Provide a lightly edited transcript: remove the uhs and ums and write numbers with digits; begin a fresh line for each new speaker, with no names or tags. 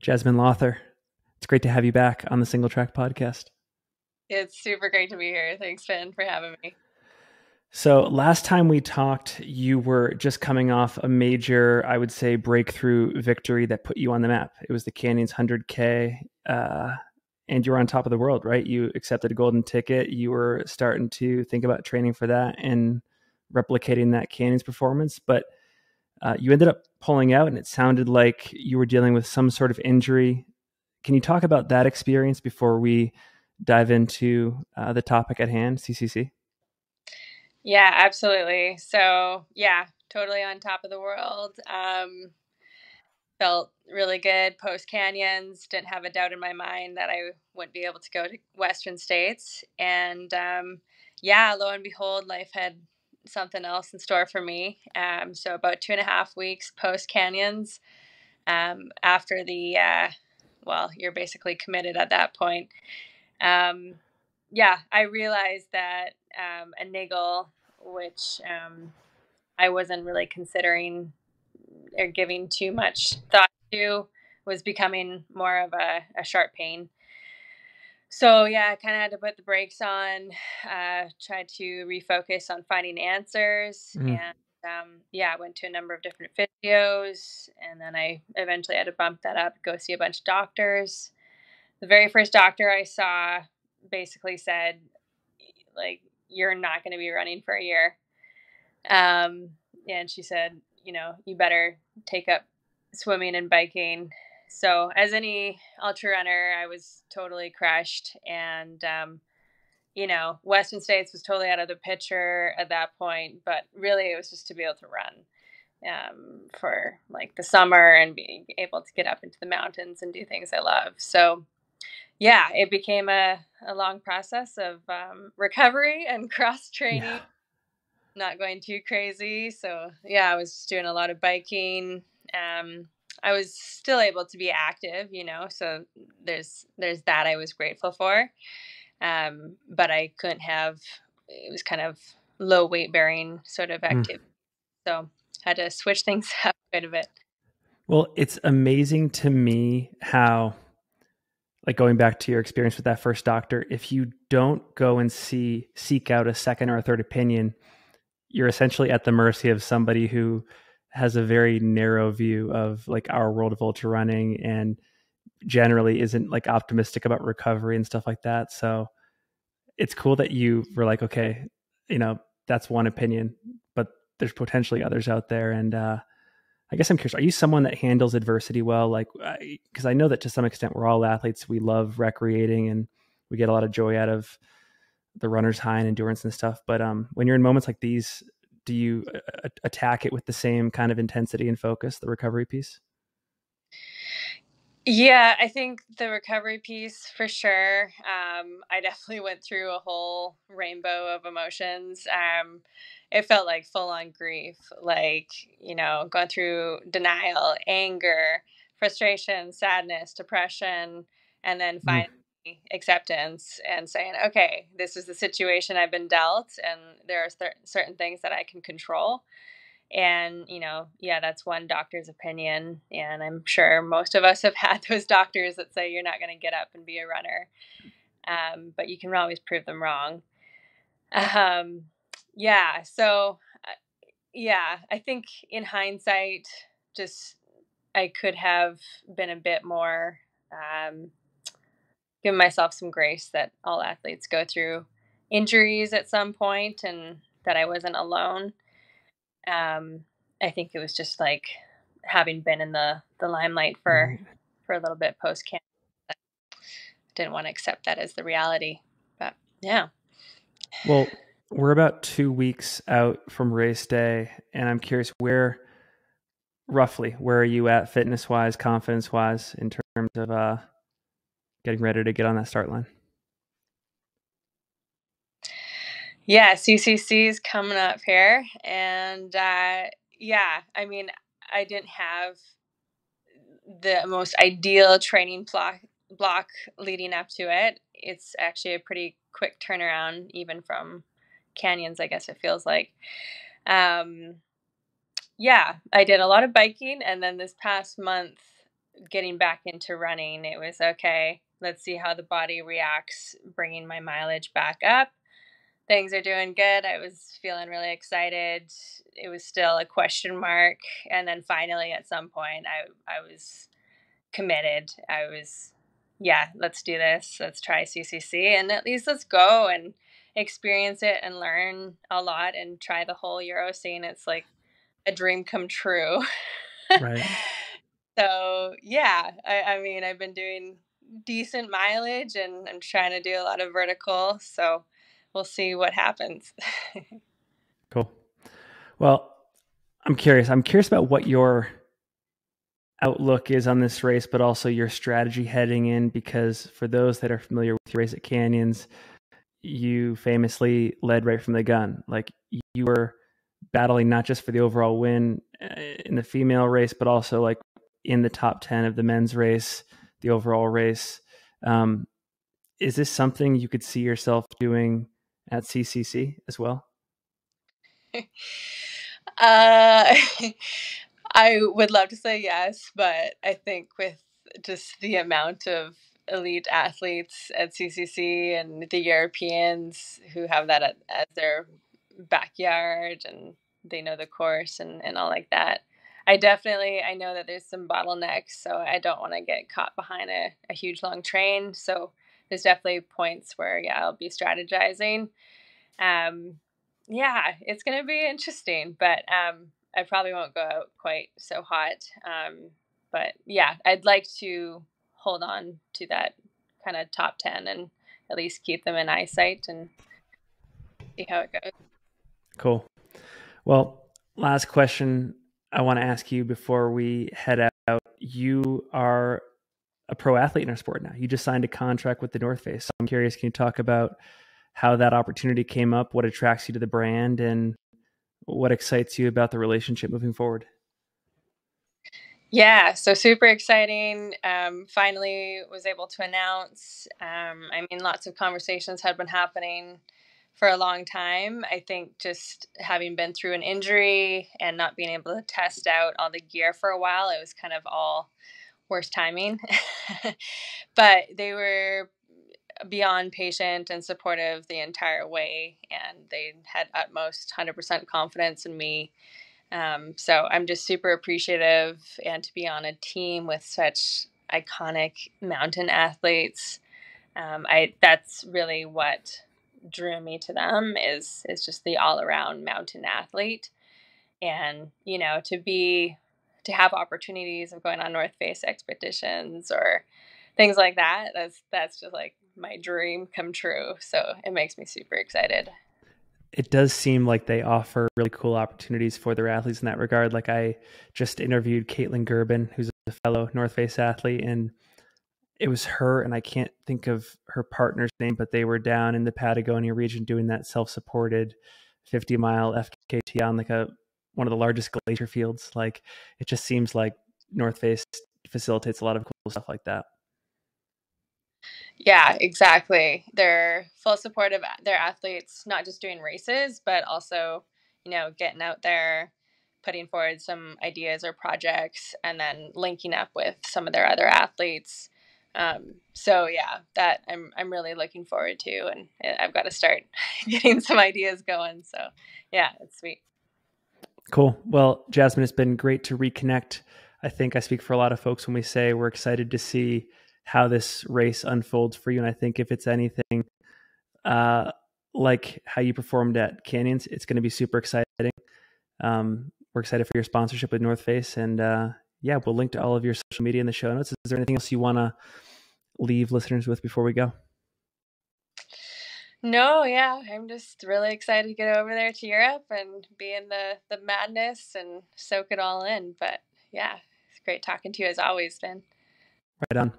Jazmine Lowther, it's great to have you back on the Single Track podcast.
It's super great to be here. Thanks, Finn, for having me.
So last time we talked, you were just coming off a major, I would say, breakthrough victory that put you on the map. It was the Canyons 100K, and you were on top of the world, right? You accepted a golden ticket. You were starting to think about training for that and replicating that Canyons performance, but you ended up pulling out, and it sounded like you were dealing with some sort of injury. Can you talk about that experience before we dive into the topic at hand, CCC?
Yeah, absolutely. So, yeah, totally on top of the world. Felt really good post Canyons. Didn't have a doubt in my mind that I wouldn't be able to go to Western States. And yeah, lo and behold, life had something else in store for me. So, about 2.5 weeks post Canyons, after well, you're basically committed at that point. Yeah, I realized that a niggle, which I wasn't really considering or giving too much thought to, was becoming more of a sharp pain. So yeah, I kind of had to put the brakes on, try to refocus on finding answers, and yeah, I went to a number of different physios, and then I eventually had to bump that up, go see a bunch of doctors. The very first doctor I saw basically said, like, you're not going to be running for a year. And she said, you better take up swimming and biking. So as any ultra runner, I was totally crushed. And, Western States was totally out of the picture at that point, but really it was just to be able to run for like the summer and being able to get up into the mountains and do things I love. So yeah, it became a long process of recovery and cross training, not going too crazy. So yeah, I was just doing a lot of biking. I was still able to be active, so there's that I was grateful for. But I couldn't have, it was kind of low weight bearing sort of activity. So had to switch things up quite a bit.
Well, it's amazing to me how, like going back to your experience with that first doctor, if you don't go and seek out a second or a third opinion, you're essentially at the mercy of somebody who has a very narrow view of like our world of ultra running and generally isn't like optimistic about recovery and stuff like that. So it's cool that you were like, okay, that's one opinion, but there's potentially others out there. And I guess I'm curious, are you someone that handles adversity well? Like, because I know that to some extent we're all athletes. We love recreating and we get a lot of joy out of the runner's high and endurance and stuff. But when you're in moments like these, do you attack it with the same kind of intensity and focus, the recovery piece?
Yeah, I think the recovery piece for sure. I definitely went through a whole rainbow of emotions. It felt like full on grief, like, going through denial, anger, frustration, sadness, depression, and then finally acceptance and saying, okay, this is the situation I've been dealt, and there are certain things that I can control. And, yeah, that's one doctor's opinion. And I'm sure most of us have had those doctors that say you're not going to get up and be a runner. But you can always prove them wrong. Yeah. So, yeah, I think in hindsight, just I could have been a bit more, given myself some grace that all athletes go through injuries at some point and that I wasn't alone. I think it was just like having been in the limelight for a little bit post camp. I didn't want to accept that as the reality, but yeah.
Well, we're about 2 weeks out from race day, and I'm curious where are you at fitness wise, confidence wise, in terms of getting ready to get on that start line?
Yeah, CCC is coming up here, and yeah, I mean, I didn't have the most ideal training block leading up to it. It's actually a pretty quick turnaround, even from Canyons, I guess it feels like. Yeah, I did a lot of biking, and then this past month getting back into running, it was okay. Let's see how the body reacts, bringing my mileage back up. Things are doing good. I was feeling really excited. It was still a question mark. And then finally, at some point, I was committed. I was, yeah, let's do this. Let's try CCC. And at least let's go and experience it and learn a lot and try the whole Euro scene. It's like a dream come true.
Right.
So, yeah, I mean, I've been doing decent mileage and I'm trying to do a lot of vertical. So, we'll see what happens.
Cool. Well, I'm curious. I'm curious about what your outlook is on this race, but also your strategy heading in, because for those that are familiar with your race at Canyons, you famously led right from the gun. Like, you were battling not just for the overall win in the female race, but also like in the top 10 of the men's race, the overall race. Is this something you could see yourself doing at CCC as well?
uh, I would love to say yes, but I think with just the amount of elite athletes at CCC and the Europeans who have that as their backyard and they know the course and all like that, I know that there's some bottlenecks, so I don't want to get caught behind a huge long train. So there's definitely points where, yeah, I'll be strategizing. Um, yeah, it's going to be interesting, but I probably won't go out quite so hot. But yeah, I'd like to hold on to that kind of top 10 and at least keep them in eyesight and see how it goes.
Cool. Well, last question I want to ask you before we head out. You are a pro athlete in our sport now. You just signed a contract with the North Face. So I'm curious, can you talk about how that opportunity came up, what attracts you to the brand, and what excites you about the relationship moving forward?
Yeah, so super exciting. Finally was able to announce. Lots of conversations had been happening for a long time. I think just having been through an injury and not being able to test out all the gear for a while, it was kind of all worst timing. But they were beyond patient and supportive the entire way, and they had utmost 100% confidence in me. So I'm just super appreciative, and to be on a team with such iconic mountain athletes, that's really what drew me to them is just the all around mountain athlete, and to have opportunities of going on North Face expeditions or things like that. That's just like my dream come true. So it makes me super excited.
It does seem like they offer really cool opportunities for their athletes in that regard. Like, I just interviewed Caitlin Gerben, who's a fellow North Face athlete, and it was her, and I can't think of her partner's name, but they were down in the Patagonia region doing that self-supported 50-mile FKT on like one of the largest glacier fields. Like, it just seems like North Face facilitates a lot of cool stuff like that.
Yeah, exactly. They're full support of their athletes, not just doing races, but also, getting out there, putting forward some ideas or projects, and then linking up with some of their other athletes. So yeah, that I'm really looking forward to, and I've got to start getting some ideas going. So yeah, it's sweet.
Cool. Well, Jazmine, it's been great to reconnect. I think I speak for a lot of folks when we say we're excited to see how this race unfolds for you. And I think if it's anything like how you performed at Canyons, it's going to be super exciting. We're excited for your sponsorship with North Face. And yeah, we'll link to all of your social media in the show notes. Is there anything else you want to leave listeners with before we go?
No, yeah, I'm just really excited to get over there to Europe and be in the madness and soak it all in. But yeah, it's great talking to you as always, Ben.
Right on.